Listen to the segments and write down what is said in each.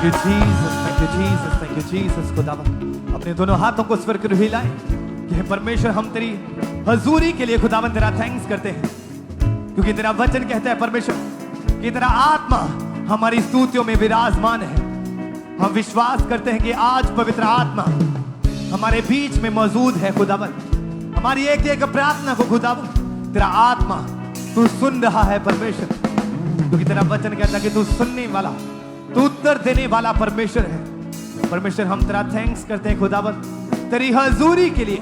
Thank you Jesus, thank you Jesus, thank you Jesus. खुदावन अपने दोनों हाथों को स्वर कर हिलाए कि हे परमेश्वर, हम तेरी हजूरी के लिए खुदावन तेरा थैंक्स करते हैं, क्योंकि तेरा वचन कहता है परमेश्वर कि तेरा आत्मा हमारी स्तुतियों में विराजमान है। हम विश्वास करते हैं कि आज पवित्र आत्मा हमारे बीच में मौजूद है। खुदावन हमारी एक एक प्रार्थना को खुदावन तेरा आत्मा तू सुन रहा है परमेश्वर, क्योंकि तेरा वचन कहता है कि तू सुनने वाला, तू उत्तर देने वाला परमेश्वर है। परमेश्वर हम तेरा थैंक्स करते हैं खुदावन तेरी हजूरी के लिए,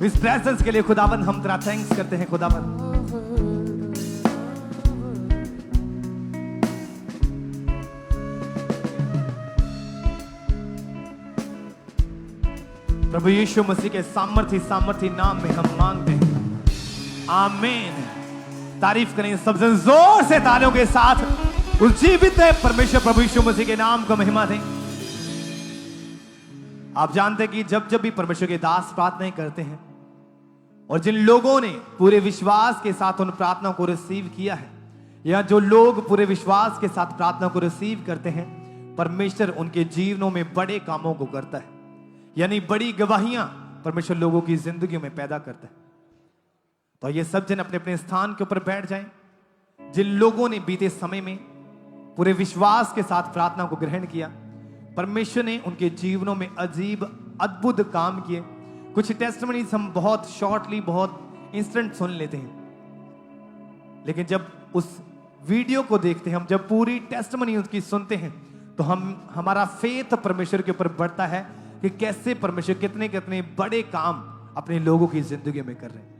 इस प्रेजेंस के लिए खुदावन हम तेरा थैंक्स करते हैं खुदावन। प्रभु यीशु मसीह के सामर्थी नाम में हम मांगते हैं, आमीन। तारीफ करें सब जन जोर से तालियों के साथ उस जीवित परमेश्वर प्रभु यीशु मसीह के नाम को महिमा दें। आप जानते हैं कि जब जब भी परमेश्वर के दास प्रार्थनाएं करते हैं और जिन लोगों ने पूरे विश्वास के साथ उन प्रार्थनाओं को रिसीव किया है, या जो लोग पूरे विश्वास के साथ प्रार्थना को रिसीव करते हैं, परमेश्वर उनके जीवनों में बड़े कामों को करता है, यानी बड़ी गवाहियां परमेश्वर लोगों की जिंदगी में पैदा करता है। तो ये सब जन अपने अपने स्थान के ऊपर बैठ जाएं। जिन लोगों ने बीते समय में पूरे विश्वास के साथ प्रार्थना को ग्रहण किया, परमेश्वर ने उनके जीवनों में अजीब अद्भुत काम किए। कुछ टेस्टिमनीज हम बहुत शॉर्टली, बहुत इंस्टेंट सुन लेते हैं, लेकिन जब उस वीडियो को देखते हैं, हम जब पूरी टेस्टिमनी उसकी सुनते हैं, तो हमारा फेथ परमेश्वर के ऊपर बढ़ता है कि कैसे परमेश्वर कितने कितने बड़े काम अपने लोगों की जिंदगी में कर रहे हैं।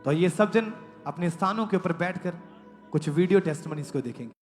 तो ये सब जन अपने स्थानों के ऊपर बैठकर कुछ वीडियो टेस्टिमनीज को देखेंगे।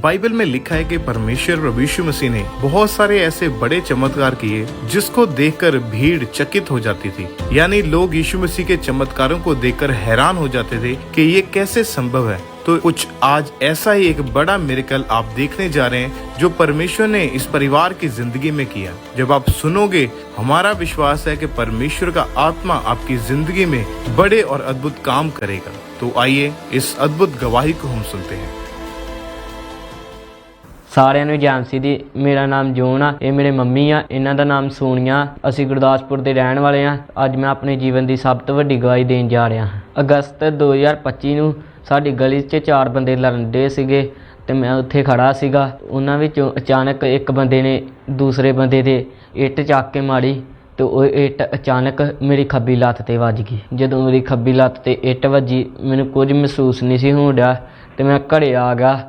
बाइबल में लिखा है कि परमेश्वर प्रभु यीशु मसीह ने बहुत सारे ऐसे बड़े चमत्कार किए जिसको देखकर भीड़ चकित हो जाती थी। यानी लोग यीशु मसीह के चमत्कारों को देखकर हैरान हो जाते थे कि ये कैसे संभव है। तो कुछ आज ऐसा ही एक बड़ा मिरेकल आप देखने जा रहे हैं जो परमेश्वर ने इस परिवार की जिंदगी में किया। जब आप सुनोगे, हमारा विश्वास है कि परमेश्वर का आत्मा आपकी जिंदगी में बड़े और अद्भुत काम करेगा। तो आइए इस अद्भुत गवाही को हम सुनते हैं। ਸਾਰਿਆਂ ਨੂੰ ਜੈ ਮਸੀਹ ਦੀ। ਮੇਰਾ ਨਾਮ ਜੋਨ ਆ, ਇਹ ਮੇਰੇ ਮੰਮੀ ਆ, ਇਹਨਾਂ ਦਾ ਨਾਮ ਸੋਨੀਆ। ਅਸੀਂ ਗੁਰਦਾਸਪੁਰ ਦੇ ਰਹਿਣ ਵਾਲੇ ਆ। ਅੱਜ ਮੈਂ ਆਪਣੇ ਜੀਵਨ ਦੀ ਸਭ ਤੋਂ ਵੱਡੀ ਗਵਾਹੀ ਦੇਣ ਜਾ ਰਿਹਾ ਹਾਂ। ਅਗਸਤ 2025 ਨੂੰ ਸਾਡੀ ਗਲੀ 'ਚ 4 ਬੰਦੇ ਲੜਨ ਡੇ ਸੀਗੇ ਤੇ ਮੈਂ ਉੱਥੇ ਖੜਾ ਸੀਗਾ। ਉਹਨਾਂ ਵਿੱਚੋਂ ਅਚਾਨਕ ਇੱਕ ਬੰਦੇ ਨੇ ਦੂਸਰੇ ਬੰਦੇ ਦੇ ਇੱਟ ਚੱਕ ਕੇ ਮਾਰੀ ਤੇ ਉਹ ਇੱਟ ਅਚਾਨਕ ਮੇਰੀ ਖੱਬੀ ਲੱਤ ਤੇ ਵੱਜ ਗਈ। ਜਦੋਂ ਮੇਰੀ ਖੱਬੀ ਲੱਤ ਤੇ ਇੱਟ ਵੱਜੀ, ਮੈਨੂੰ ਕੁਝ ਮਹਿਸੂਸ ਨਹੀਂ ਸੀ ਹੋਣ ਡਿਆ ਤੇ ਮੈਂ ਘਰੇ ਆ ਗਿਆ।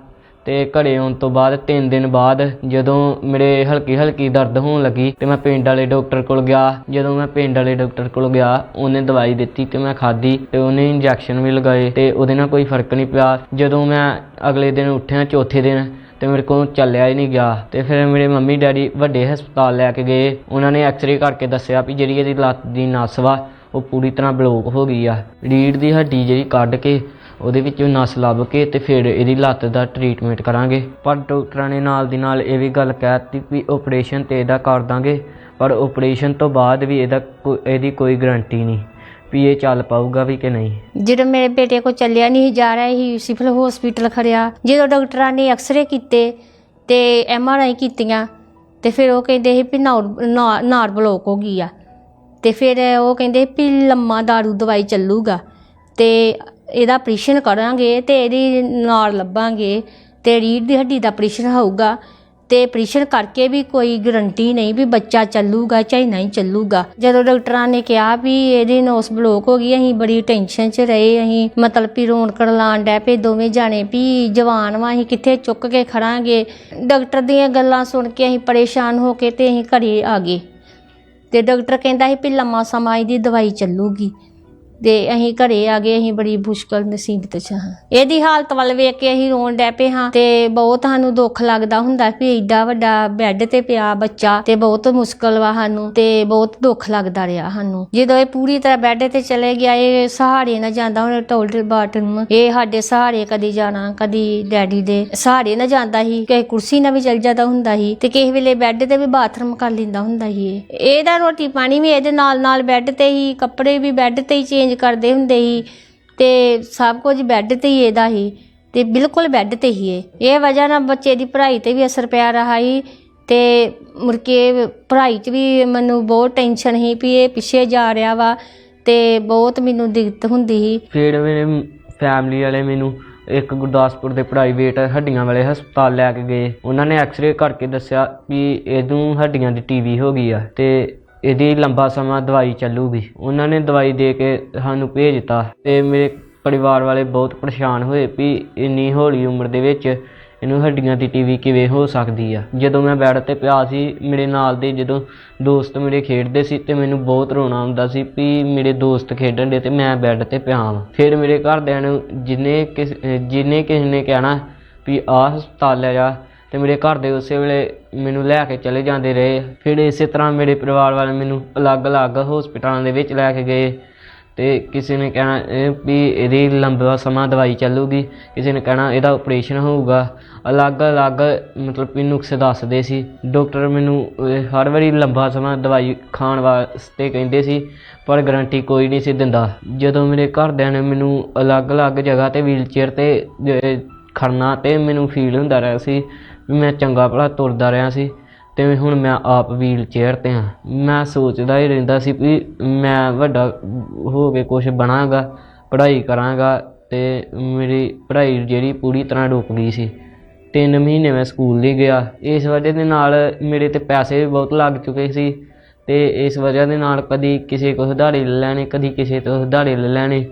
ਤੇ ਘਰੇ ਆਉਣ ਤੋਂ ਬਾਅਦ 3 ਦਿਨ ਬਾਅਦ ਜਦੋਂ ਮੇਰੇ ਹਲਕੀ ਦਰਦ ਹੋਣ ਲੱਗੀ ਤੇ ਮੈਂ ਪਿੰਡ ਵਾਲੇ ਡਾਕਟਰ ਕੋਲ ਗਿਆ। ਜਦੋਂ ਮੈਂ ਪਿੰਡ ਵਾਲੇ ਡਾਕਟਰ ਕੋਲ ਗਿਆ, ਉਹਨੇ ਦਵਾਈ ਦਿੱਤੀ ਤੇ ਮੈਂ ਖਾਧੀ ਤੇ ਉਹਨੇ ਇੰਜੈਕਸ਼ਨ ਵੀ ਲਗਾਏ ਤੇ ਉਹਦੇ ਨਾਲ ਕੋਈ ਫਰਕ ਨਹੀਂ ਪਿਆ। ਜਦੋਂ ਮੈਂ ਅਗਲੇ ਦਿਨ ਉੱਠਿਆ, ਚੌਥੇ ਦਿਨ, ਤੇ ਮੇਰੇ ਕੋਲ ਚੱਲਿਆ ਹੀ ਨਹੀਂ ਗਿਆ। ਤੇ ਫਿਰ ਮੇਰੇ ਮੰਮੀ ਡੈਡੀ ਵੱਡੇ ਹਸਪਤਾਲ ਲੈ ਕੇ ਗਏ। ਉਹਨਾਂ ਨੇ ਐਕਸਰੇ ਕਰਕੇ ਦੱਸਿਆ ਵੀ ਜਿਹੜੀ ਇਹਦੀ ਲੱਤ ਦੀ ਨਸ ਵਾ ਉਹ ਪੂਰੀ ਤਰ੍ਹਾਂ ਬਲੋਕ ਹੋ ਗਈ ਆ। ਰੀੜ੍ਹ ਦੀ ਹੱਡੀ ਜਿਹੜੀ ਕੱਢ ਕੇ ਉਹਦੇ ਵਿੱਚੋਂ ਨਸ ਲੱਭ ਕੇ ਤੇ ਫਿਰ ਇਹਦੀ ਲੱਤ ਦਾ ਟਰੀਟਮੈਂਟ ਕਰਾਂਗੇ। ਪਰ ਡਾਕਟਰਾਂ ਨੇ ਨਾਲ ਦੀ ਨਾਲ ਇਹ ਵੀ ਗੱਲ ਕਹਿ ਦਿੱਤੀ ਵੀ ਆਪਰੇਸ਼ਨ ਤੇ ਇਹਦਾ ਕਰ ਦਾਂਗੇ, ਪਰ ਆਪਰੇਸ਼ਨ ਤੋਂ ਬਾਅਦ ਵੀ ਇਹਦੀ ਕੋਈ ਗਰੰਟੀ ਨਹੀਂ ਵੀ ਇਹ ਚੱਲ ਪਾਊਗਾ ਵੀ ਕਿ ਨਹੀਂ। ਜਦੋਂ ਮੇਰੇ ਬੇਟੇ ਕੋਲ ਚੱਲਿਆ ਨਹੀਂ ਜਾ ਰਿਹਾ ਸੀ, ਸਿਵਲ ਹਸਪੀਟਲ ਖੜਿਆ, ਜਦੋਂ ਡਾਕਟਰਾਂ ਨੇ ਐਕਸਰੇ ਕੀਤੇ ਤੇ MRI ਕੀਤੀਆਂ ਤੇ ਫਿਰ ਉਹ ਕਹਿੰਦੇ ਸੀ ਵੀ ਨਾੜ ਬਲੋਕ ਹੋ ਗਈ ਆ, ਤੇ ਫਿਰ ਉਹ ਕਹਿੰਦੇ ਵੀ ਲੰਮਾ ਦਾਰੂ ਦਵਾਈ ਚੱਲੂਗਾ ਤੇ ਇਹਦਾ ਆਪਰੇਸ਼ਨ ਕਰਾਂਗੇ ਤੇ ਇਹਦੀ ਨਾੜ ਲੱਭਾਂਗੇ ਤੇ ਰੀੜ੍ਹ ਦੀ ਹੱਡੀ ਦਾ ਆਪਰੇਸ਼ਨ ਹੋਊਗਾ, ਤੇ ਆਪਰੇਸ਼ਨ ਕਰਕੇ ਵੀ ਕੋਈ ਗਰੰਟੀ ਨਹੀਂ ਵੀ ਬੱਚਾ ਚੱਲੂਗਾ ਚਾਹੇ ਨਹੀਂ ਚੱਲੂਗਾ। ਜਦੋਂ ਡਾਕਟਰਾਂ ਨੇ ਕਿਹਾ ਵੀ ਇਹਦੀ ਨੋਸ ਬਲੋਕ ਹੋ ਗਈ, ਅਸੀਂ ਬੜੀ ਟੈਨਸ਼ਨ 'ਚ ਰਹੇ, ਅਸੀਂ ਮਤਲਬ ਵੀ ਰੋਣ ਕਰਲਾਣ ਡੈ ਪਏ ਦੋਵੇਂ ਜਾਣੇ ਵੀ ਜਵਾਨ ਵਾ, ਅਸੀਂ ਕਿੱਥੇ ਚੁੱਕ ਕੇ ਖੜਾਂਗੇ। ਡਾਕਟਰ ਦੀਆਂ ਗੱਲਾਂ ਸੁਣ ਕੇ ਅਸੀਂ ਪਰੇਸ਼ਾਨ ਹੋ ਕੇ ਤੇ ਅਸੀਂ ਘਰੇ ਆ ਗਏ, ਤੇ ਡਾਕਟਰ ਕਹਿੰਦਾ ਸੀ ਵੀ ਲੰਮਾ ਸਮਾਂ ਇਹਦੀ ਦਵਾਈ ਚੱਲੂਗੀ, ਤੇ ਅਸੀਂ ਘਰੇ ਆ ਗਏ। ਅਸੀਂ ਬੜੀ ਮੁਸ਼ਕਲ ਮੁਸੀਬਤ 'ਚ ਹਾਂ। ਇਹਦੀ ਹਾਲਤ ਵੱਲ ਵੇਖ ਕੇ ਅਸੀਂ ਰੋਣ ਡੈ ਪਏ ਹਾਂ, ਤੇ ਬਹੁਤ ਸਾਨੂੰ ਦੁੱਖ ਲੱਗਦਾ ਹੁੰਦਾ ਵੀ ਏਡਾ ਵੱਡਾ ਬੈੱਡ ਤੇ ਪਿਆ ਬੱਚਾ, ਤੇ ਬਹੁਤ ਮੁਸ਼ਕਲ ਵਾ ਸਾਨੂੰ, ਤੇ ਬਹੁਤ ਦੁੱਖ ਲੱਗਦਾ ਰਿਹਾ ਸਾਨੂੰ। ਜਦੋਂ ਇਹ ਪੂਰੀ ਤਰ੍ਹਾਂ ਬੈੱਡ ਤੇ ਚਲੇ ਗਿਆ, ਇਹ ਸਹਾਰੇ ਨਾ ਜਾਂਦਾ ਹੁਣ ਟਾਇਲਟ ਬਾਥਰੂਮ, ਇਹ ਸਾਡੇ ਸਹਾਰੇ ਕਦੀ ਜਾਣਾ ਕਦੀ ਡੈਡੀ ਦੇ ਸਹਾਰੇ ਨਾ ਜਾਂਦਾ ਸੀ, ਕਿਸੇ ਕੁਰਸੀ ਨਾਲ ਵੀ ਚੱਲ ਜਾਂਦਾ ਹੁੰਦਾ ਸੀ, ਤੇ ਕਿਸੇ ਵੇਲੇ ਬੈੱਡ ਤੇ ਵੀ ਬਾਥਰੂਮ ਕਰ ਲੈਂਦਾ ਹੁੰਦਾ ਸੀ। ਇਹਦਾ ਰੋਟੀ ਪਾਣੀ ਵੀ ਇਹਦੇ ਨਾਲ ਬੈੱਡ ਤੇ ਹੀ, ਕੱਪੜੇ ਵੀ ਬੈੱਡ ਤੇ ਹੀ ਚੇਂਜ ਕਰਦੇ ਹੁੰਦੇ ਸੀ, ਤੇ ਸਭ ਕੁਝ ਬੈੱਡ ਤੇ ਹੀ ਇਹਦਾ ਹੀ, ਤੇ ਬਿਲਕੁਲ ਬੈੱਡ ਤੇ ਹੀ ਇਹ ਵਜ੍ਹਾ ਨਾਲ ਬੱਚੇ ਦੀ ਪੜ੍ਹਾਈ ਤੇ ਵੀ ਅਸਰ ਪਿਆ ਰਿਹਾ ਸੀ, ਤੇ ਮੁੜ ਕੇ ਪੜ੍ਹਾਈ 'ਚ ਵੀ ਮੈਨੂੰ ਬਹੁਤ ਟੈਨਸ਼ਨ ਸੀ ਵੀ ਇਹ ਪਿੱਛੇ ਜਾ ਰਿਹਾ ਵਾ, ਤੇ ਬਹੁਤ ਮੈਨੂੰ ਦਿੱਕਤ ਹੁੰਦੀ ਸੀ। ਫਿਰ ਮੇਰੇ ਫੈਮਿਲੀ ਵਾਲੇ ਮੈਨੂੰ ਇੱਕ ਗੁਰਦਾਸਪੁਰ ਦੇ ਪ੍ਰਾਈਵੇਟ ਹੱਡੀਆਂ ਵਾਲੇ ਹਸਪਤਾਲ ਲੈ ਕੇ ਗਏ। ਉਹਨਾਂ ਨੇ ਐਕਸਰੇ ਕਰਕੇ ਦੱਸਿਆ ਵੀ ਇਹਨੂੰ ਹੱਡੀਆਂ ਦੀ TB ਹੋ ਗਈ ਆ ਤੇ ਇਹਦੀ ਲੰਬਾ ਸਮਾਂ ਦਵਾਈ ਚੱਲੂਗੀ। ਉਹਨਾਂ ਨੇ ਦਵਾਈ ਦੇ ਕੇ ਸਾਨੂੰ ਭੇਜ ਦਿੱਤਾ, ਤੇ ਮੇਰੇ ਪਰਿਵਾਰ ਵਾਲੇ ਬਹੁਤ ਪਰੇਸ਼ਾਨ ਹੋਏ ਵੀ ਇੰਨੀ ਹੌਲੀ ਉਮਰ ਦੇ ਵਿੱਚ ਇਹਨੂੰ ਹੱਡੀਆਂ ਦੀ TB ਕਿਵੇਂ ਹੋ ਸਕਦੀ ਆ। ਜਦੋਂ ਮੈਂ ਬੈੱਡ ਤੇ ਪਿਆ ਸੀ, ਮੇਰੇ ਨਾਲ ਦੇ ਜਦੋਂ ਦੋਸਤ ਮੇਰੇ ਖੇਡਦੇ ਸੀ ਤੇ ਮੈਨੂੰ ਬਹੁਤ ਰੋਣਾ ਆਉਂਦਾ ਸੀ ਵੀ ਮੇਰੇ ਦੋਸਤ ਖੇਡਣ ਦੇ ਤੇ ਮੈਂ ਬੈੱਡ ਤੇ ਪਿਆ ਵਾਂ। ਫਿਰ ਮੇਰੇ ਘਰਦਿਆਂ ਨੂੰ ਜਿਹਨੇ ਕਿਸੇ ਨੇ ਕਹਿਣਾ ਵੀ ਆਹ ਹਸਪਤਾਲ ਲੈ ਜਾ, ਤੇ ਮੇਰੇ ਘਰ ਦੇ ਉਸੇ ਵੇਲੇ ਮੈਨੂੰ ਲੈ ਕੇ ਚਲੇ ਜਾਂਦੇ ਰਹੇ। ਫਿਰ ਇਸੇ ਤਰ੍ਹਾਂ ਮੇਰੇ ਪਰਿਵਾਰ ਵਾਲੇ ਮੈਨੂੰ ਅਲੱਗ-ਅਲੱਗ ਹਸਪਤਾਲਾਂ ਦੇ ਵਿੱਚ ਲੈ ਕੇ ਗਏ, ਤੇ ਕਿਸੇ ਨੇ ਕਹਿਣਾ ਵੀ ਇਹਦੀ ਲੰਬਾ ਸਮਾਂ ਦਵਾਈ ਚੱਲੂਗੀ, ਕਿਸੇ ਨੇ ਕਹਿਣਾ ਇਹਦਾ ਆਪਰੇਸ਼ਨ ਹੋਊਗਾ। ਅਲੱਗ-ਅਲੱਗ ਮਤਲਬ ਵੀ ਨੁਕਸੇ ਦੱਸਦੇ ਸੀ। ਡਾਕਟਰ ਮੈਨੂੰ ਹਰ ਵਾਰੀ ਲੰਬਾ ਸਮਾਂ ਦਵਾਈ ਖਾਣ ਵਾਸਤੇ ਕਹਿੰਦੇ ਸੀ, ਪਰ ਗਰੰਟੀ ਕੋਈ ਨਹੀਂ ਸੀ ਦਿੰਦਾ। ਜਦੋਂ ਮੇਰੇ ਘਰਦਿਆਂ ਨੇ ਮੈਨੂੰ ਅਲੱਗ-ਅਲੱਗ ਜਗ੍ਹਾ 'ਤੇ ਵੀਲਚੇਅਰ 'ਤੇ ਖੜਨਾ, ਤੇ ਮੈਨੂੰ ਫੀਲ ਹੁੰਦਾ ਰਿਹਾ ਸੀ ਵੀ ਮੈਂ ਚੰਗਾ ਭਲਾ ਤੁਰਦਾ ਰਿਹਾ ਸੀ, ਤੇ ਹੁਣ ਮੈਂ ਆਪ ਵੀਲ ਚੇਅਰ 'ਤੇ ਹਾਂ। ਮੈਂ ਸੋਚਦਾ ਹੀ ਰਹਿੰਦਾ ਸੀ ਵੀ ਮੈਂ ਵੱਡਾ ਹੋ ਕੇ ਕੁਛ ਬਣਾਂਗਾ, ਪੜ੍ਹਾਈ ਕਰਾਂਗਾ, ਤੇ ਮੇਰੀ ਪੜ੍ਹਾਈ ਜਿਹੜੀ ਪੂਰੀ ਤਰ੍ਹਾਂ ਰੁਕ ਗਈ ਸੀ। 3 ਮਹੀਨੇ ਮੈਂ ਸਕੂਲ ਨਹੀਂ ਗਿਆ। ਇਸ ਵਜ੍ਹਾ ਦੇ ਨਾਲ ਮੇਰੇ 'ਤੇ ਪੈਸੇ ਵੀ ਬਹੁਤ ਲੱਗ ਚੁੱਕੇ ਸੀ, ਤੇ ਇਸ ਵਜ੍ਹਾ ਦੇ ਨਾਲ ਕਦੀ ਕਿਸੇ ਕੋਲ ਉਧਾਰੇ ਲੈ ਲੈਣੇ, ਕਦੀ ਕਿਸੇ ਤੋਂ ਉਧਾਰੇ ਲੈ ਲੈਣੇ।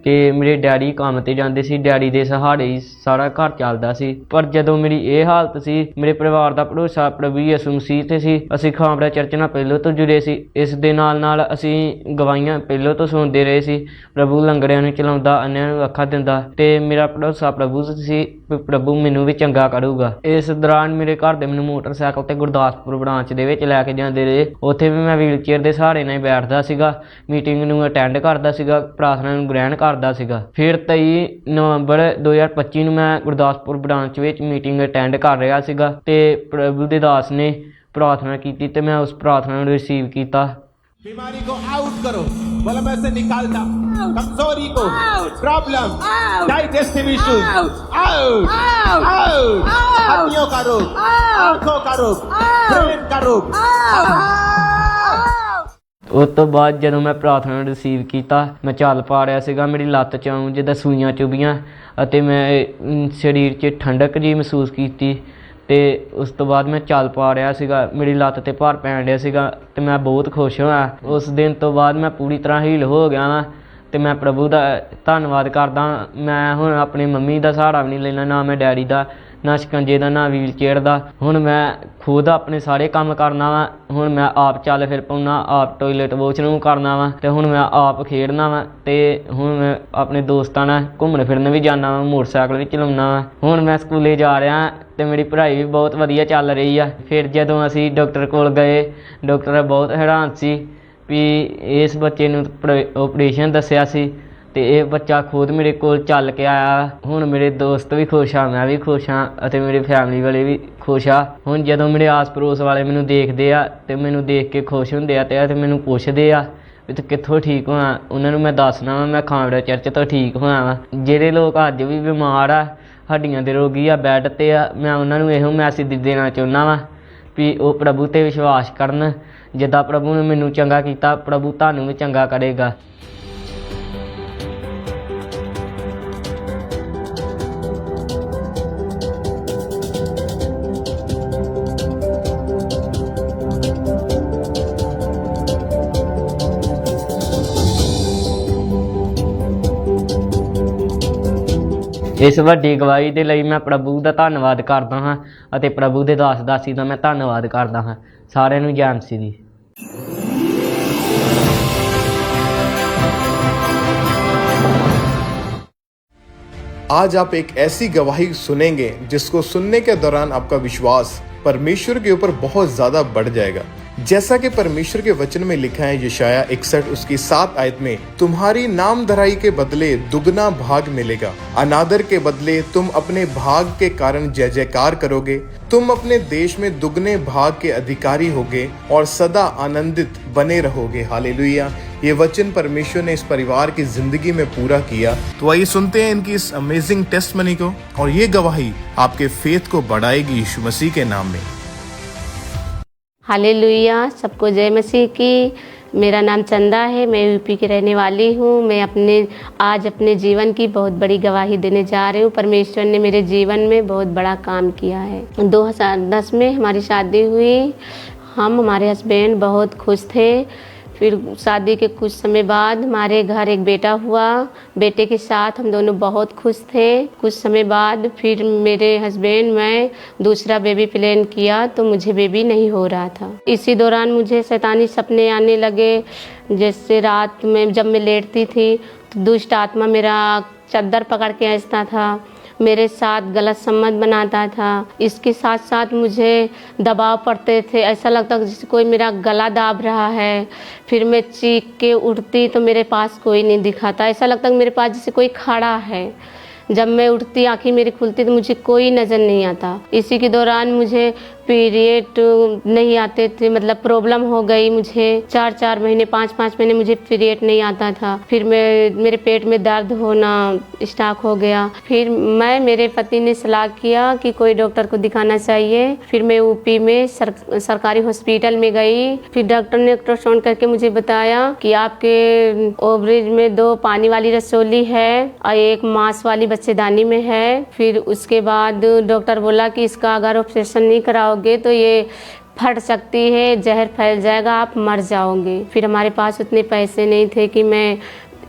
ਕਿ ਮੇਰੇ ਡੈਡੀ ਕੰਮ ਤੇ ਜਾਂਦੇ ਸੀ, ਡੈਡੀ ਦੇ ਸਹਾਰੇ ਹੀ ਸਾਰਾ ਘਰ ਚੱਲਦਾ ਸੀ। ਪਰ ਜਦੋਂ ਮੇਰੀ ਇਹ ਹਾਲਤ ਸੀ, ਮੇਰੇ ਪਰਿਵਾਰ ਦਾ ਭਰੋਸਾ ਪ੍ਰਭੂ ਯਿਸੂ ਮਸੀਹ ਤੇ ਸੀ। ਅਸੀਂ ਖਾਂਬੜਾ ਚਰਚ ਨਾਲ ਪਹਿਲੋਂ ਤੋਂ ਜੁੜੇ ਸੀ। ਇਸ ਦੇ ਨਾਲ ਅਸੀਂ ਗਵਾਹੀਆਂ ਪਹਿਲੋਂ ਤੋਂ ਸੁਣਦੇ ਰਹੇ ਸੀ। ਪ੍ਰਭੂ ਲੰਗੜਿਆਂ ਨੂੰ ਚਲਾਉਂਦਾ, ਅੰਨ੍ਹਿਆਂ ਨੂੰ ਅੱਖਾਂ ਦਿੰਦਾ, ਤੇ ਮੇਰਾ ਭਰੋਸਾ ਪ੍ਰਭੂ ਸੀ ਵੀ ਪ੍ਰਭੂ ਮੈਨੂੰ ਵੀ ਚੰਗਾ ਕਰੂਗਾ। ਇਸ ਦੌਰਾਨ ਮੇਰੇ ਘਰ ਦੇ ਮੈਨੂੰ ਮੋਟਰਸਾਈਕਲ ਤੇ ਗੁਰਦਾਸਪੁਰ ਬ੍ਰਾਂਚ ਦੇ ਵਿੱਚ ਲੈ ਕੇ ਜਾਂਦੇ ਰਹੇ। ਉੱਥੇ ਵੀ ਮੈਂ ਵੀਲਚੇਅਰ ਦੇ ਸਹਾਰੇ ਨਾਲ ਹੀ ਬੈਠਦਾ ਸੀਗਾ, ਮੀਟਿੰਗ ਨੂੰ ਅਟੈਂਡ ਕਰਦਾ ਸੀਗਾ, ਪ੍ਰਾਰਥਨਾ ਨੂੰ ਗ੍ਰਹਿਣ ਕਰਦਾ ਸੀਗਾ। ਫਿਰ 23 ਨਵੰਬਰ 2025 ਨੂੰ ਮੈਂ ਗੁਰਦਾਸਪੁਰ ਬ੍ਰਾਂਚ ਵਿੱਚ ਮੀਟਿੰਗ ਅਟੈਂਡ ਕਰ ਰਿਹਾ ਸੀਗਾ, ਤੇ ਪ੍ਰਭੂ ਦੇ ਦਾਸ ਨੇ प्रार्थना की थी, तो मैं उस प्रार्थना को रिसीव किया। बीमारी को आउट करो, बोला मैं से निकालता, कमजोरी को, problem, digestive issues out, out, हड्डियों का रोग, आंखों का रोग, ब्रेन का रोग। उस तो बाद जदों मैं प्रार्थना रिसीव किया, मैं चल पा रहा सीगा। मेरी लत्त चों जिद्दां सूइयां चुभियां अते मैं शरीर 'च ठंडक जी महसूस की। तो उस तो बाद मैं चल पा रहा सीगा, मेरी लत्त ते भार पैण दिया सीगा, ते मैं बहुत खुश होया। उस दिन तो बाद मैं पूरी तरह हील हो गया वा, तो मैं प्रभु का धन्नवाद करदा। मैं हुण अपनी मम्मी का सहारा भी नहीं लेना, ना मैं डैडी का, ना शिकंजे का, ना व्हील चेयर का। हुण मैं खुद अपने सारे काम करना वा। हुण मैं आप चल फिर पाउना, आप टॉयलेट वॉशरूम करना वा, तो हुण मैं आप खेडना वा, तो हुण मैं अपने दोस्तों नाल घूमन फिरन भी जाना वा, मोटरसाइकिल भी चलाउणा वा। हुण मैं स्कूले जा रहा, तो मेरी पढ़ाई भी बहुत वधिया चल रही है। फिर जदों असीं डॉक्टर कोल गए, डॉक्टर बहुत हैरान सी भी इस बच्चे नूं ऑपरेशन दस्सिया सी, ਤੇ ਇਹ ਬੱਚਾ ਖੁਦ ਮੇਰੇ ਕੋਲ ਚੱਲ ਕੇ ਆਇਆ। ਹੁਣ ਮੇਰੇ ਦੋਸਤ ਵੀ ਖੁਸ਼ ਆ, ਮੈਂ ਵੀ ਖੁਸ਼ ਹਾਂ ਅਤੇ ਮੇਰੀ ਫੈਮਿਲੀ ਵਾਲੇ ਵੀ ਖੁਸ਼ ਆ। ਹੁਣ ਜਦੋਂ ਮੇਰੇ ਆਸ ਪੜੋਸ ਵਾਲੇ ਮੈਨੂੰ ਦੇਖਦੇ ਆ ਤੇ ਮੈਨੂੰ ਦੇਖ ਕੇ ਖੁਸ਼ ਹੁੰਦੇ ਆ ਤੇ ਮੈਨੂੰ ਪੁੱਛਦੇ ਆ ਵੀ ਤੂੰ ਕਿੱਥੋਂ ਠੀਕ ਹੋਇਆ। ਉਹਨਾਂ ਨੂੰ ਮੈਂ ਦੱਸਣਾ ਵਾ ਮੈਂ ਖਾਂਵੜਾ ਚਰਚ ਤੋਂ ਠੀਕ ਹੋਇਆ ਵਾ। ਜਿਹੜੇ ਲੋਕ ਅੱਜ ਵੀ ਬਿਮਾਰ ਆ, ਹੱਡੀਆਂ ਦੇ ਰੋਗੀ ਆ, ਬੈੱਡ ਤੇ ਆ, ਮੈਂ ਉਹਨਾਂ ਨੂੰ ਇਹੋ ਮੈਸੇਜ ਦੇਣਾ ਚਾਹੁੰਦਾ ਵਾ ਵੀ ਉਹ ਪ੍ਰਭੂ ਤੇ ਵਿਸ਼ਵਾਸ ਕਰਨ। ਜਿੱਦਾਂ ਪ੍ਰਭੂ ਨੇ ਮੈਨੂੰ ਚੰਗਾ ਕੀਤਾ, ਪ੍ਰਭੂ ਤੁਹਾਨੂੰ ਵੀ ਚੰਗਾ ਕਰੇਗਾ। ਇਸ ਵੱਡੀ ਗਵਾਹੀ ਦੇ ਲਈ ਮੈਂ ਪ੍ਰਭੂ ਦਾ ਧੰਨਵਾਦ ਕਰਦਾ ਹਾਂ ਅਤੇ ਪ੍ਰਭੂ ਦੇ ਦਾਸ ਦਾਸੀ ਦਾ ਮੈਂ ਧੰਨਵਾਦ ਕਰਦਾ ਹਾਂ। ਸਾਰਿਆਂ ਨੂੰ ਜੈ ਮਸੀਹ ਦੀ। आज आप एक ऐसी गवाही सुनेंगे जिसको सुनने के दौरान आपका विश्वास परमेश्वर के ऊपर बहुत ज्यादा बढ़ जाएगा। जैसा कि परमेश्वर के वचन में लिखा है यशाया 61 उसकी 7 आयत में, तुम्हारी नाम धराई के बदले दुगना भाग मिलेगा, अनादर के बदले तुम अपने भाग के कारण जय जयकार करोगे, तुम अपने देश में दुगने भाग के अधिकारी होगे और सदा आनंदित बने रहोगे। हालेलुया। ये वचन परमेश्वर ने इस परिवार की जिंदगी में पूरा किया। तो आइए सुनते हैं इनकी इस अमेजिंग टेस्टमनी को, और ये गवाही आपके फेथ को बढ़ाएगी यीशु मसीह के नाम में। हालेलुया। सबको जय मसीह की। मेरा नाम चंदा है, मैं यूपी की रहने वाली हूँ। मैं आज अपने जीवन की बहुत बड़ी गवाही देने जा रही हूँ। परमेश्वर ने मेरे जीवन में बहुत बड़ा काम किया है। 2010 में हमारी शादी हुई। हमारे हस्बैंड बहुत खुश थे। फिर शादी के कुछ समय बाद हमारे घर एक बेटा हुआ। बेटे के साथ हम दोनों बहुत खुश थे। कुछ समय बाद फिर मेरे हस्बैंड मैं दूसरा बेबी प्लान किया तो मुझे बेबी नहीं हो रहा था। इसी दौरान मुझे शैतानी सपने आने लगे। जैसे रात में जब मैं लेटती थी तो दुष्ट आत्मा मेरा चद्दर पकड़ के ऐसा था, मेरे साथ गलत संबंध बनाता था। इसके साथ साथ मुझे दबाव पड़ते थे। ऐसा लगता जैसे कोई मेरा गला दाब रहा है। फिर मैं चीख के उठती तो मेरे पास कोई नहीं दिखा था। ऐसा लगता मेरे पास जैसे कोई खड़ा है। जब मैं उठती आंखें मेरी खुलती तो मुझे कोई नज़र नहीं आता। इसी के दौरान मुझे पीरियड नहीं आते थे, मतलब प्रॉब्लम हो गई। मुझे 4-4 महीने 5-5 महीने मुझे पीरियड नहीं आता था। फिर मेरे पेट में दर्द होना स्टार्ट हो गया। फिर मेरे पति ने सलाह किया कि कोई डॉक्टर को दिखाना चाहिए। फिर मैं यूपी में सरकारी हॉस्पिटल में गई। फिर डॉक्टर ने अल्ट्रासाउंड करके मुझे बताया कि आपके ओवरीज में 2 पानी वाली रसोली है और 1 मांस वाली बच्चेदानी में है। फिर उसके बाद डॉक्टर बोला कि इसका अगर ऑपरेशन नहीं कराओगे तो ये फट सकती है, जहर फैल जाएगा, आप मर जाओगे। फिर हमारे पास उतने पैसे नहीं थे कि मैं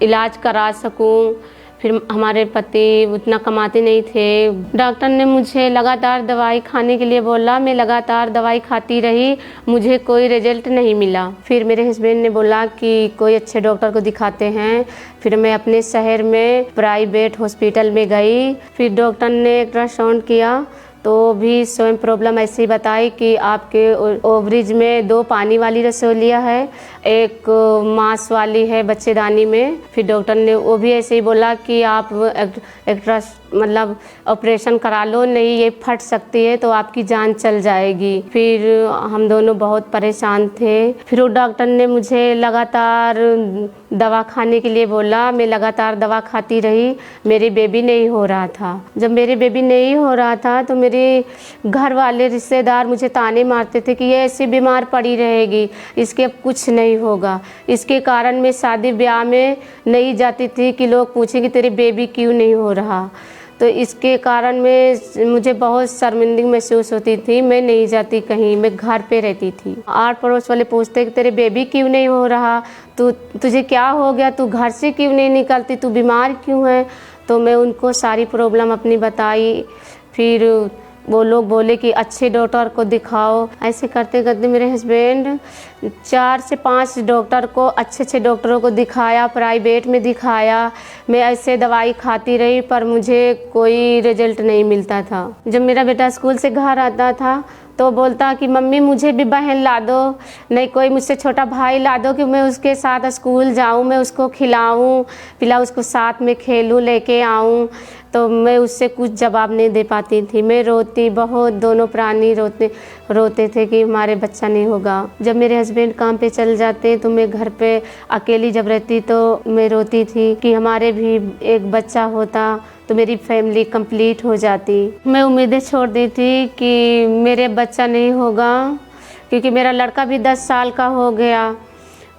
इलाज करा सकूं। फिर हमारे पति उतना कमाते नहीं थे। डॉक्टर ने मुझे लगातार दवाई खाने के लिए बोला। मैं लगातार दवाई खाती रही, मुझे कोई रिजल्ट नहीं मिला। फिर मेरे हस्बैंड ने बोला कि कोई अच्छे डॉक्टर को दिखाते हैं। फिर मैं अपने शहर में प्राइवेट हॉस्पिटल में गई। फिर डॉक्टर ने अल्ट्रासाउंड किया तो भी स्वयं प्रॉब्लम ऐसी बताई कि आपके ओवरीज में 2 पानी वाली रसोलियाँ है, 1 मांस वाली है बच्चेदानी में। फिर डॉक्टर ने वो भी ऐसे ही बोला कि आप मतलब ऑपरेशन करा लो, नहीं ये फट सकती है तो आपकी जान चल जाएगी। फिर हम दोनों बहुत परेशान थे। फिर वो डॉक्टर ने मुझे लगातार दवा खाने के लिए बोला। मैं लगातार दवा खाती रही, मेरी बेबी नहीं हो रहा था। जब मेरी बेबी नहीं हो रहा था तो मेरे घर वाले रिश्तेदार मुझे ताने मारते थे कि ये ऐसी बीमार पड़ी रहेगी, इसके अब कुछ नहीं होगा। इसके कारण मैं शादी ब्याह में नहीं जाती थी कि लोग पूछें कि तेरी बेबी क्यों नहीं हो रहा। तो इसके कारण मुझे बहुत शर्मिंदगी महसूस होती थी। मैं नहीं जाती कहीं, मैं घर पे रहती थी। आस पड़ोस वाले पूछते कि तेरे बेबी क्यों नहीं हो रहा, तुझे क्या हो गया, तू घर से क्यों नहीं निकलती, तू बीमार क्यों है। तो मैं उनको सारी प्रॉब्लम अपनी बताई। फिर वो लोग बोले कि अच्छे डॉक्टर को दिखाओ। ऐसे करते करते मेरे हस्बैंड 4 से 5 डॉक्टर को, अच्छे डॉक्टरों को दिखाया, प्राइवेट में दिखाया। मैं ऐसे दवाई खाती रही पर मुझे कोई रिजल्ट नहीं मिलता था। जब मेरा बेटा स्कूल से घर आता था तो बोलता कि मम्मी मुझे भी बहन ला दो, नहीं कोई मुझसे छोटा भाई ला दो कि मैं उसके साथ स्कूल जाऊं, मैं उसको खिलाऊं पिलाऊं, उसको साथ में खेलूं, लेके आऊं। तो मैं उससे कुछ जवाब नहीं दे पाती थी। मैं रोती बहुत, दोनों प्राणी रोते थे कि हमारे बच्चा नहीं होगा। जब मेरे हस्बैंड काम पे चल जाते तो मैं घर पे अकेली जब रहती तो मैं रोती थी कि हमारे भी एक बच्चा होता तो मेरी फैमिली कंप्लीट हो जाती। मैं उम्मीदें छोड़ दी थी कि मेरे बच्चा नहीं होगा, क्योंकि मेरा लड़का भी 10 साल का हो गया,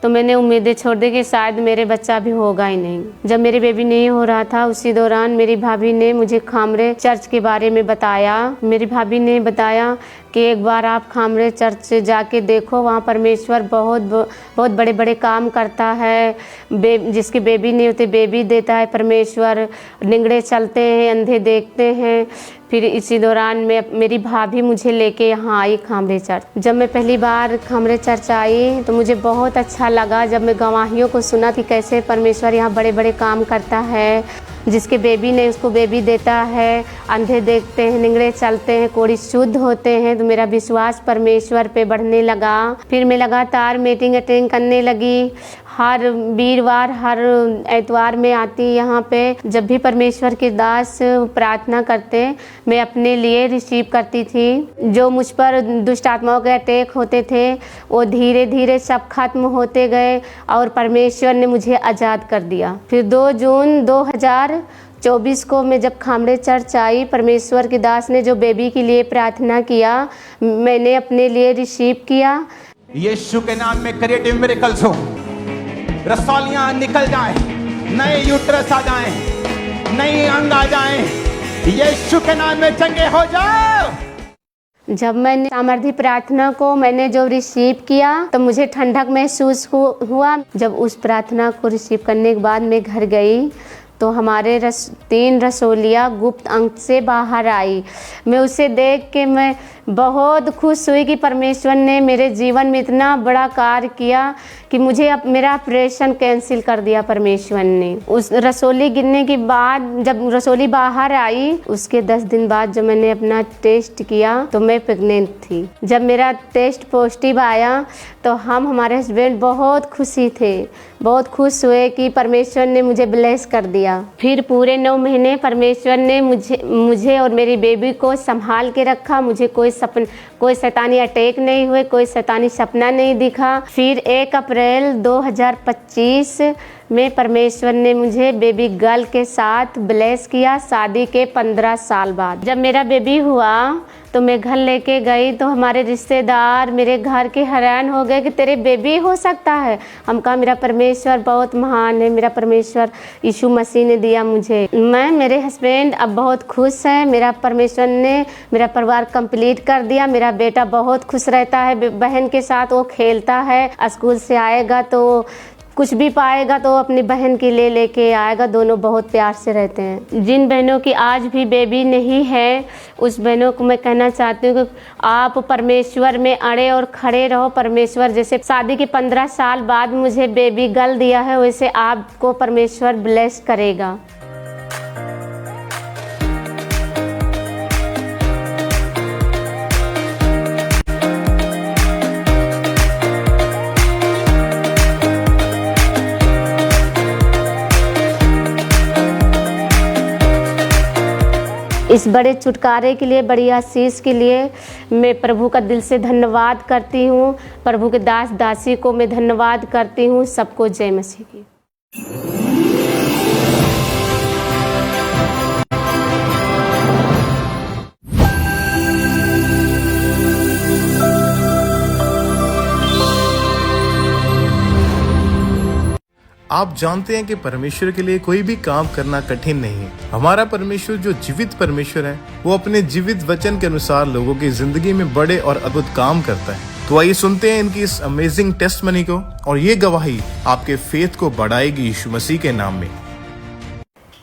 तो मैंने उम्मीदें छोड़ दी कि शायद मेरे बच्चा भी होगा ही नहीं। जब मेरे बेबी नहीं हो रहा था उसी दौरान मेरी भाभी ने मुझे खामरे चर्च के बारे में बताया। मेरी भाभी ने बताया कि एक बार आप खामरे चर्च जाके देखो, वहाँ परमेश्वर बहुत बड़े बड़े काम करता है। जिसके बेबी नहीं होते बेबी देता है परमेश्वर, निंगड़े चलते हैं, अंधे देखते हैं। फिर इसी दौरान मेरी भाभी मुझे लेके यहाँ आई खामरे चर्च। जब मैं पहली बार खामरे चर्च आई तो मुझे बहुत अच्छा लगा जब मैं गवाहियों को सुना कि कैसे परमेश्वर यहाँ बड़े बड़े काम करता है। जिसके बेबी नहीं उसको बेबी देता है, अंधे देखते हैं, निंगड़े चलते हैं, कोढ़ी शुद्ध होते हैं। तो मेरा विश्वास परमेश्वर पे बढ़ने लगा। फिर मैं लगातार मीटिंग अटेंड करने लगी। हर वीरवार हर एतवार में आती यहाँ पे। जब भी परमेश्वर के दास प्रार्थना करते मैं अपने लिए रिसीव करती थी। जो मुझ पर दुष्ट आत्माओं के अटैक होते थे वो धीरे धीरे सब खत्म होते गए और परमेश्वर ने मुझे आज़ाद कर दिया। फिर 2 जून 2024 को मैं जब खामरे चर्च आई, परमेश्वर के दास ने जो बेबी के लिए प्रार्थना किया मैंने अपने लिए रिसीव किया। यीशु के नाम में क्रिएटिव मिरेकल्स हो, रसौलियां निकल जाए, नए यूट्रस आ जाए, नए अंग आ जाए, यीशु के नाम में चंगे हो जाओ। जब मैंने सामर्थ्य प्रार्थना को मैंने जो रिसीव किया तो मुझे ठंडक महसूस हुआ। जब उस प्रार्थना को रिसीव करने के बाद मैं घर गई तो हमारे 3 रसोलियाँ गुप्त अंग से बाहर आई। मैं उसे देख के मैं बहुत खुश हुई कि परमेश्वर ने मेरे जीवन में इतना बड़ा कार्य किया कि मुझे अब मेरा ऑपरेशन कैंसिल कर दिया परमेश्वर ने। उस रसोली गिरने के बाद जब रसोली बाहर आई उसके 10 दिन बाद जब मैंने अपना टेस्ट किया तो मैं प्रेग्नेंट थी। जब मेरा टेस्ट पॉजिटिव आया तो हमारे हस्बैंड बहुत खुशी थे, बहुत खुश हुए कि परमेश्वर ने मुझे ब्लेस कर दिया। फिर पूरे 9 महीने परमेश्वर ने मुझे और मेरी बेबी को संभाल के रखा। मुझे कोई शैतानी अटैक नहीं हुए, कोई शैतानी सपना नहीं दिखा। फिर 1 अप्रैल 2025 में परमेश्वर ने मुझे बेबी गर्ल के साथ ब्लेस किया, शादी के 15 साल बाद। जब मेरा बेबी हुआ तो मैं घर लेके गई तो हमारे रिश्तेदार मेरे घर के हैरान हो गए कि तेरे बेबी हो सकता है। हम कहा मेरा परमेश्वर बहुत महान है, मेरा परमेश्वर यीशु मसीह ने दिया मुझे। मेरे हस्बैंड अब बहुत खुश हैं। मेरा परमेश्वर ने मेरा परिवार कंप्लीट कर दिया। मेरा बेटा बहुत खुश रहता है, बहन के साथ वो खेलता है। स्कूल से आएगा तो कुछ भी पाएगा तो अपनी बहन की लेके आएगा। दोनों बहुत प्यार से रहते हैं। जिन बहनों की आज भी बेबी नहीं है उस बहनों को मैं कहना चाहती हूँ कि आप परमेश्वर में अड़े और खड़े रहो। परमेश्वर जैसे शादी के 15 साल बाद मुझे बेबी गर्ल दिया है वैसे आपको परमेश्वर ब्लेस करेगा। इस बड़े छुटकारे के लिए, बड़ी आशीष के लिए मैं प्रभु का दिल से धन्यवाद करती हूँ। प्रभु के दास दासी को मैं धन्यवाद करती हूँ। सबको जय मसीह की। आप जानते हैं कि परमेश्वर के लिए कोई भी काम करना कठिन नहीं है। हमारा परमेश्वर जो जीवित परमेश्वर है वो अपने जीवित वचन के अनुसार लोगों की जिंदगी में बड़े और अद्भुत काम करता है। तो आइए सुनते हैं इनकी इस अमेजिंग टेस्टमनी को और ये गवाही आपके फेथ को बढ़ाएगी यीशु मसीह के नाम में।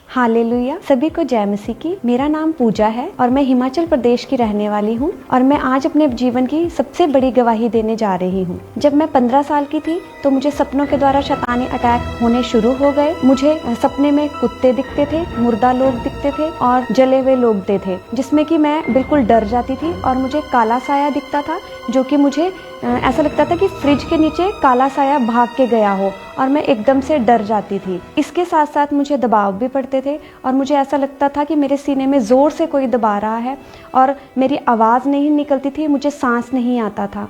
हालेलुया। सभी को जय मसीह की। मेरा नाम पूजा है और मैं हिमाचल प्रदेश की रहने वाली हूँ और मैं आज अपने जीवन की सबसे बड़ी गवाही देने जा रही हूँ। जब मैं 15 साल की थी तो मुझे सपनों के द्वारा शैतानी अटैक होने शुरू हो गए। मुझे सपने में कुत्ते दिखते थे, मुर्दा लोग दिखते थे और जले हुए लोग दिखते थे, जिसमें कि मैं बिल्कुल डर जाती थी और मुझे काला साया दिखता था, जो कि मुझे ऐसा लगता था कि फ्रिज के नीचे काला साया भाग के गया हो और मैं एकदम से डर जाती थी। इसके साथ साथ मुझे दबाव भी पड़ते थे और मुझे ऐसा लगता था कि मेरे सीने में ज़ोर से कोई दबा रहा है और मेरी आवाज़ नहीं निकलती थी, मुझे सांस नहीं आता था।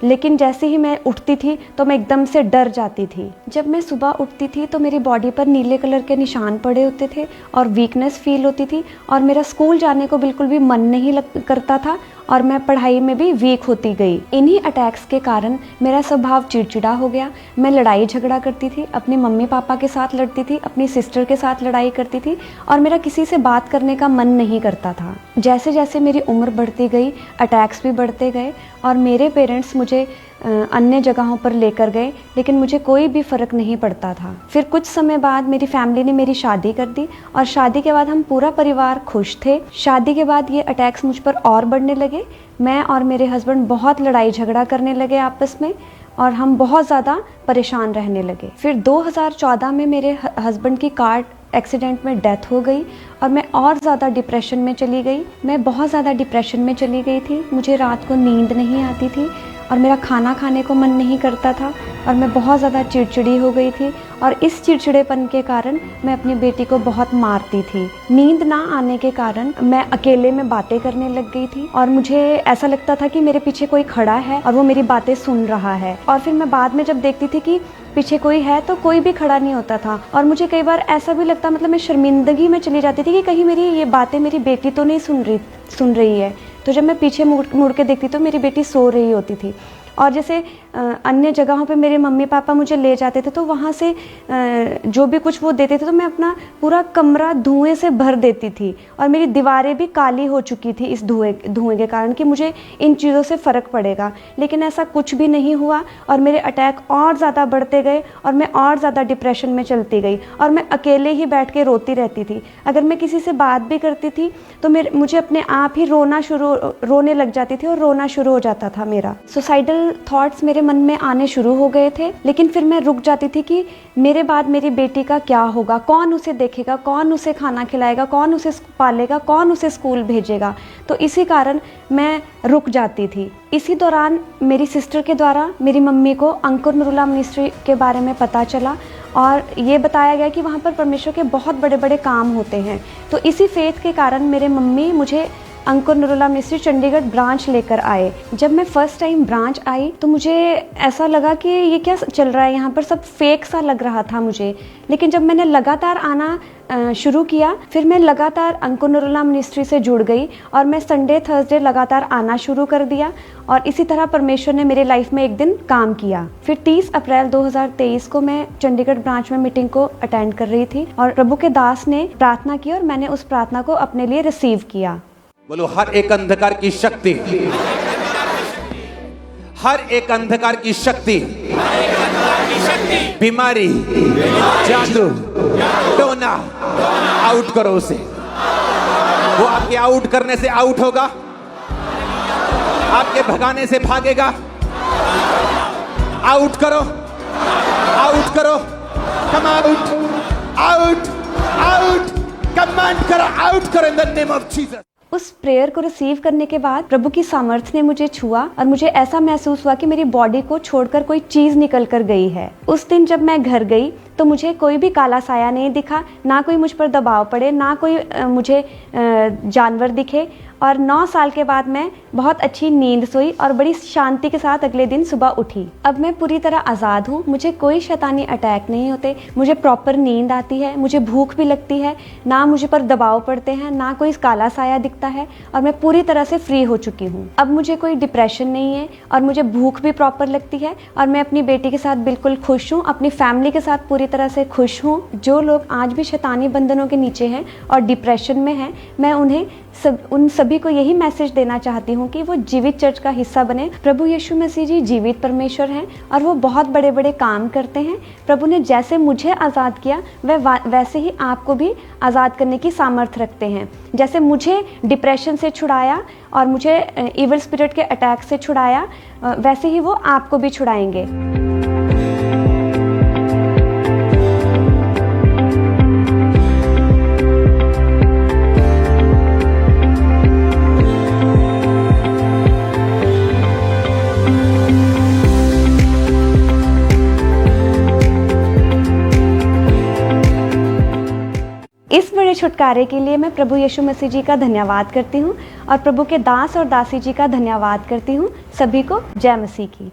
लेकिन जैसे ही मैं उठती थी तो मैं एकदम से डर जाती थी। जब मैं सुबह उठती थी तो मेरी बॉडी पर नीले कलर के निशान पड़े होते थे और वीकनेस फील होती थी और मेरा स्कूल जाने को बिल्कुल भी मन नहीं करता था और मैं पढ़ाई में भी वीक होती गई। इन्हीं अटैक्स के कारण मेरा स्वभाव चिड़चिड़ा हो गया। मैं लड़ाई झगड़ा करती थी, अपनी मम्मी पापा के साथ लड़ती थी, अपनी सिस्टर के साथ लड़ाई करती थी और मेरा किसी से बात करने का मन नहीं करता था। जैसे जैसे मेरी उम्र बढ़ती गई, अटैक्स भी बढ़ते गए और मेरे पेरेंट्स मुझे अन्य जगहों पर लेकर गए, लेकिन मुझे कोई भी फ़र्क नहीं पड़ता था। फिर कुछ समय बाद मेरी फैमिली ने मेरी शादी कर दी और शादी के बाद हम पूरा परिवार खुश थे। शादी के बाद ये अटैक्स मुझ पर और बढ़ने लगे। मैं और मेरे हस्बैंड बहुत लड़ाई झगड़ा करने लगे आपस में और हम बहुत ज़्यादा परेशान रहने लगे। फिर 2014 में मेरे हस्बैंड की कार एक्सीडेंट में डेथ हो गई और मैं और ज़्यादा डिप्रेशन में चली गई। मैं बहुत ज़्यादा डिप्रेशन में चली गई थी। मुझे रात को नींद नहीं आती थी और मेरा खाना खाने को मन नहीं करता था और मैं बहुत ज़्यादा चिड़चिड़ी हो गई थी और इस चिड़चिड़ेपन के कारण मैं अपनी बेटी को बहुत मारती थी। नींद ना आने के कारण मैं अकेले में बातें करने लग गई थी और मुझे ऐसा लगता था कि मेरे पीछे कोई खड़ा है और वो मेरी बातें सुन रहा है। और फिर मैं बाद में जब देखती थी कि पीछे कोई है तो कोई भी खड़ा नहीं होता था और मुझे कई बार ऐसा भी लगता, मतलब मैं शर्मिंदगी में चली जाती थी कि कहीं मेरी ये बातें मेरी बेटी तो नहीं सुन रही है। तो जब मैं पीछे मुड़ के देखती तो मेरी बेटी सो रही होती थी। और जैसे अन्य जगहों पे मेरे मम्मी पापा मुझे ले जाते थे तो वहाँ से जो भी कुछ वो देते थे तो मैं अपना पूरा कमरा धुएं से भर देती थी और मेरी दीवारें भी काली हो चुकी थी इस धुएं के कारण कि मुझे इन चीज़ों से फ़र्क पड़ेगा। लेकिन ऐसा कुछ भी नहीं हुआ और मेरे अटैक और ज़्यादा बढ़ते गए और मैं और ज़्यादा डिप्रेशन में चलती गई और मैं अकेले ही बैठ के रोती रहती थी। अगर मैं किसी से बात भी करती थी तो मुझे अपने आप ही रोने लग जाती थी और रोना शुरू हो जाता था। मेरा सुसाइडल थॉट्स मेरे मन में आने शुरू हो गए थे, लेकिन फिर मैं रुक जाती थी कि मेरे बाद मेरी बेटी का क्या होगा, कौन उसे देखेगा, कौन उसे खाना खिलाएगा, कौन उसे पालेगा, कौन उसे स्कूल भेजेगा। तो इसी कारण मैं रुक जाती थी। इसी दौरान मेरी सिस्टर के द्वारा मेरी मम्मी को अंकुर नरूला मिनिस्ट्री के बारे में पता चला और ये बताया गया कि वहाँ पर परमेश्वर के बहुत बड़े बड़े काम होते हैं। तो इसी फेथ के कारण मेरे मम्मी मुझे अंकुर नरूला मिनिस्ट्री चंडीगढ़ ब्रांच लेकर आए। जब मैं फर्स्ट टाइम ब्रांच आई तो मुझे ऐसा लगा कि ये क्या चल रहा है, यहाँ पर सब फेक सा लग रहा था मुझे। लेकिन जब मैंने लगातार आना शुरू किया फिर मैं लगातार अंकुर नरूला मिनिस्ट्री से जुड़ गई और मैं संडे थर्सडे लगातार आना शुरू कर दिया और इसी तरह परमेश्वर ने मेरे लाइफ में एक दिन काम किया। फिर 30 अप्रैल 2023 को मैं चंडीगढ़ ब्रांच में मीटिंग को अटेंड कर रही थी और प्रभु के दास ने प्रार्थना की और मैंने उस प्रार्थना को अपने लिए रिसीव किया। बोलो हर एक अंधकार की शक्ति, हर एक अंधकार की शक्ति, बीमारी, जादू, टोना आउट करो उसे। वो आपके आउट करने से आउट होगा, आपके भगाने से भागेगा। आउट करो, आउट करो, come out, out, out, command करो, आउट करो in the name of Jesus. उस प्रेयर को रिसीव करने के बाद प्रभु की सामर्थ्य ने मुझे छुआ और मुझे ऐसा महसूस हुआ कि मेरी बॉडी को छोड़कर कोई चीज़ निकल कर गई है। उस दिन जब मैं घर गई तो मुझे कोई भी काला साया नहीं दिखा, ना कोई मुझ पर दबाव पड़े, ना कोई मुझे जानवर दिखे और 9 साल के बाद मैं बहुत अच्छी नींद सोई और बड़ी शांति के साथ अगले दिन सुबह उठी। अब मैं पूरी तरह आज़ाद हूँ, मुझे कोई शैतानी अटैक नहीं होते, मुझे प्रॉपर नींद आती है, मुझे भूख भी लगती है, ना मुझे पर दबाव पड़ते हैं, ना कोई काला साया दिखता है और मैं पूरी तरह से फ्री हो चुकी हूँ। अब मुझे कोई डिप्रेशन नहीं है और मुझे भूख भी प्रॉपर लगती है और मैं अपनी बेटी के साथ बिल्कुल खुश हूँ, अपनी फैमिली के साथ पूरी तरह से खुश हूँ। जो लोग आज भी शैतानी बंधनों के नीचे हैं और डिप्रेशन में हैं, मैं उन्हें उन सभी को यही मैसेज देना चाहती हूँ कि वो जीवित चर्च का हिस्सा बने। प्रभु यीशु मसीह जी जीवित परमेश्वर हैं और वो बहुत बड़े बड़े काम करते हैं। प्रभु ने जैसे मुझे आज़ाद किया वैसे ही आपको भी आज़ाद करने की सामर्थ्य रखते हैं। जैसे मुझे डिप्रेशन से छुड़ाया और मुझे इविल स्पिरिट के अटैक से छुड़ाया, वैसे ही वो आपको भी छुड़ाएंगे। इस बड़े छुटकारे के लिए मैं प्रभु यीशु मसीह जी का धन्यवाद करती हूँ और प्रभु के दास और दासी जी का धन्यवाद करती हूँ। सभी को जय मसीह की।